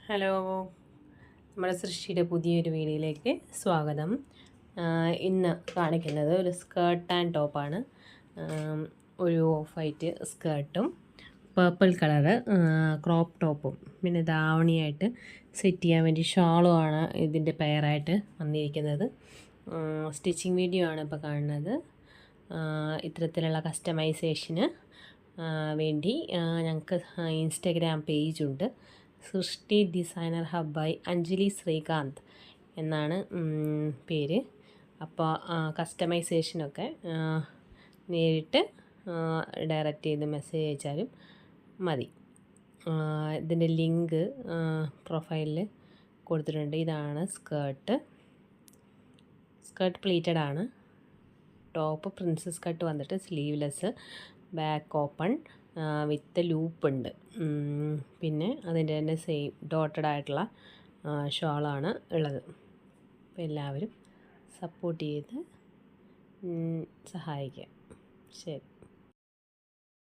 Hello, നമ്മുടെ സൃഷ്ടിയുടെ പുതിയൊരു വീഡിയോയിലേക്ക് സ്വാഗതം. ഇന്ന് കാണിക്കുന്നത് ഒരു സ്കേർട്ട് ആൻഡ് ടോപ്പാണ്. ഒരു ഓഫ് വൈറ്റ് സ്കേർട്ടും പേർപ്പിൾ കളറ് ക്രോപ്പ് ടോപ്പും പിന്നെ ധാവണിയായിട്ട് സെറ്റ് ചെയ്യാൻ വേണ്ടി ഷാളുമാണ് ഇതിൻ്റെ പെയറായിട്ട് വന്നിരിക്കുന്നത്. സ്റ്റിച്ചിങ് വീഡിയോ ആണ് ഇപ്പോൾ കാണുന്നത്. ഇത്തരത്തിലുള്ള കസ്റ്റമൈസേഷന് വേണ്ടി ഞങ്ങൾക്ക് ഇൻസ്റ്റഗ്രാം പേജുണ്ട്. Srishti designer hub by Anjali Sreekanth എന്നാണ് പേര്. അപ്പോൾ കസ്റ്റമൈസേഷനൊക്കെ നേരിട്ട് ഡയറക്റ്റ് ചെയ്ത് മെസ്സേജ് അയച്ചാലും മതി. ഇതിൻ്റെ ലിങ്ക് പ്രൊഫൈലിൽ കൊടുത്തിട്ടുണ്ട്. ഇതാണ് സ്കേർട്ട് പ്ലീറ്റഡ് ആണ്. ടോപ്പ് പ്രിൻസസ് കട്ട് വന്നിട്ട് സ്ലീവ്ലെസ്, ബാക്ക് ഓപ്പൺ വിത്ത് ലൂപ്പ് ഉണ്ട്. പിന്നെ അതിൻ്റെ തന്നെ സെയിം ഡോട്ടഡ് ആയിട്ടുള്ള ഷോളാണ് ഉള്ളത്. അപ്പോൾ എല്ലാവരും സപ്പോർട്ട് ചെയ്ത് സഹായിക്കുക. ശരി.